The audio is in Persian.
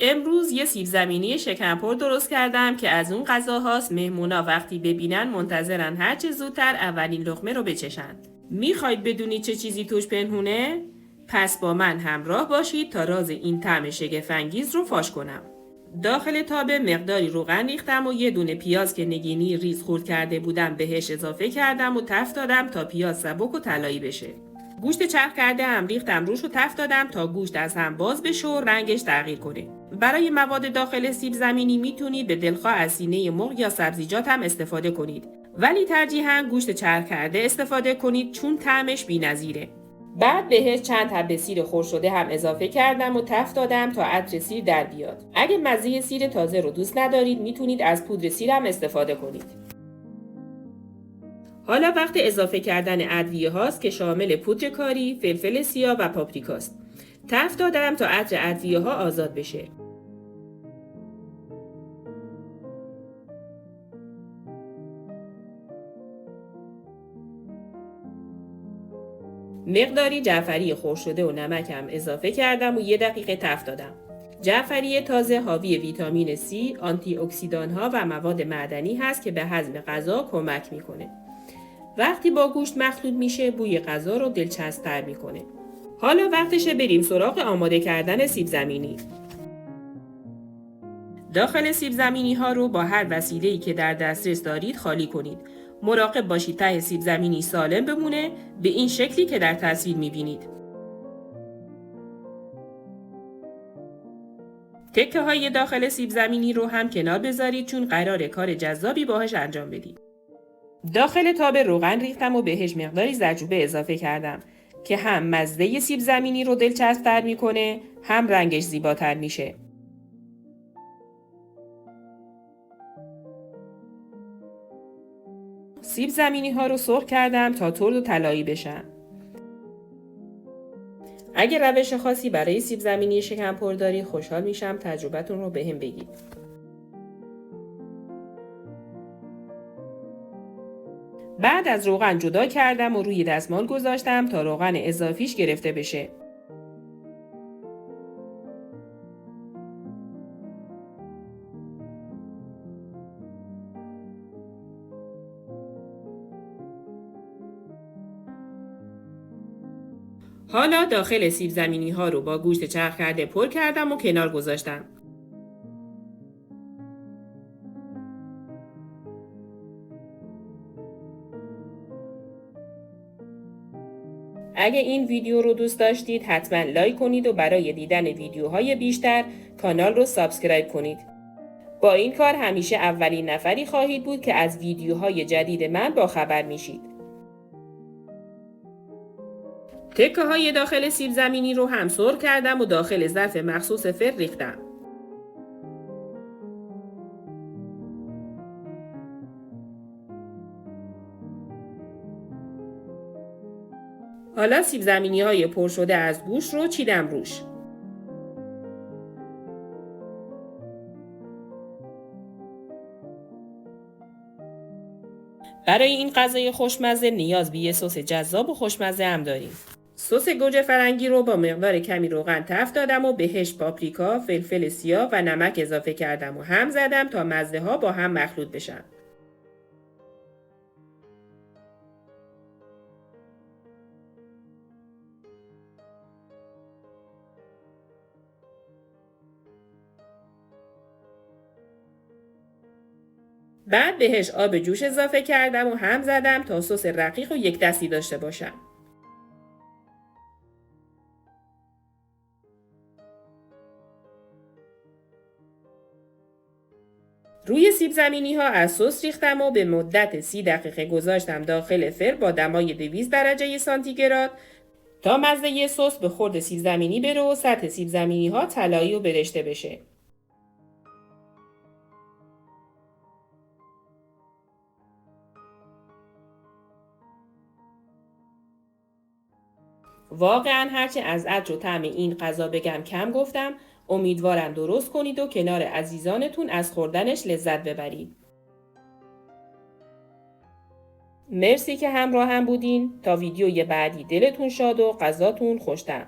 امروز یه سیب زمینی شکمپر درست کردم که از اون غذاهاست مهمونا وقتی ببینن منتظرن هرچه زودتر اولین لقمه رو بچشن. میخواید بدونید چه چیزی توش پنهونه؟ پس با من همراه باشید تا راز این طعم شگفت‌انگیز رو فاش کنم. داخل تابه مقداری روغن ریختم و یه دونه پیاز که نگینی ریز خورد کرده بودم بهش اضافه کردم و تفت دادم تا پیاز سبک و طلایی بشه. گوشت چرخ کرده هم ریختم روش و تفت دادم تا گوشت از هم باز بشه و رنگش تغییر کنه. برای مواد داخل سیب زمینی میتونید به دلخواه از سینه مرغ یا سبزیجات هم استفاده کنید. ولی ترجیحاً گوشت چرخ کرده استفاده کنید چون طعمش بی‌نظیره. بعد بهش چند حبه سیر خرد شده هم اضافه کردم و تفت دادم تا عطر سیر در بیاد. اگه مزه سیر تازه رو دوست ندارید میتونید از پودر سیر هم استفاده کنید. حالا وقت اضافه کردن ادویه هاست که شامل پودر کاری، فلفل سیاه و پاپریکاست. تفت دادم تا عطر ادویه ها آزاد بشه. مقداری جعفری خرد شده و نمک هم اضافه کردم و 1 دقیقه تفت دادم. جعفری تازه حاوی ویتامین C، آنتی اکسیدان ها و مواد معدنی هست که به هضم غذا کمک میکنه. وقتی با گوشت مخلوط میشه بوی غذا رو دلچسب‌تر میکنه. حالا وقتشه بریم سراغ آماده کردن سیب زمینی. داخل سیب زمینی ها رو با هر وسیله‌ای که در دسترس دارید خالی کنید. مراقب باشید ته سیب زمینی سالم بمونه به این شکلی که در تصویر میبینید. تکه های داخل سیب زمینی رو هم کنار بذارید چون قراره کار جذابی باهاش انجام بدید. داخل تاب روغن ریختم و بهش مقداری زردچوبه اضافه کردم که هم مزه سیب زمینی رو دلچسب‌تر میکنه هم رنگش زیباتر میشه. سیب زمینی ها رو سرخ کردم تا ترد و طلایی بشن. اگه روش خاصی برای سیب زمینی شکمپر داری خوشحال میشم تجربتون رو بهم بگید. بعد از روغن جدا کردم و روی دستمال گذاشتم تا روغن اضافیش گرفته بشه. حالا داخل سیب زمینی ها رو با گوشت چرخ کرده پر کردم و کنار گذاشتم. اگه این ویدیو رو دوست داشتید حتما لایک کنید و برای دیدن ویدیوهای بیشتر کانال رو سابسکرایب کنید. با این کار همیشه اولین نفری خواهید بود که از ویدیوهای جدید من با خبر میشید. تکه های داخل سیب زمینی رو هم سرخ کردم و داخل ظرف مخصوص فر ریختم. حالا سیب زمینی های پر شده از گوشت رو چیدم روش. برای این غذای خوشمزه نیاز به یه سس جذاب و خوشمزه هم داریم. سس گوجه فرنگی رو با مقدار کمی روغن تفت دادم و بهش پاپریکا، فلفل سیاه و نمک اضافه کردم و هم زدم تا مزه ها با هم مخلوط بشن. بعد بهش آب جوش اضافه کردم و هم زدم تا سس رقیق و یک دستی داشته باشم. روی سیب زمینی ها از سس ریختم و به مدت 30 دقیقه گذاشتم داخل فر با دمای 200 درجه سانتیگراد تا مزه سس به خورد سیب زمینی بره و سطح سیب زمینی ها طلایی و برشته بشه. واقعا هرچه از عطر و طعم این غذا بگم کم گفتم. امیدوارم درست کنید و کنار عزیزانتون از خوردنش لذت ببرید. مرسی که همراه هم بودین. تا ویدیوی بعدی دلتون شاد و غذاتون خوش‌طعم.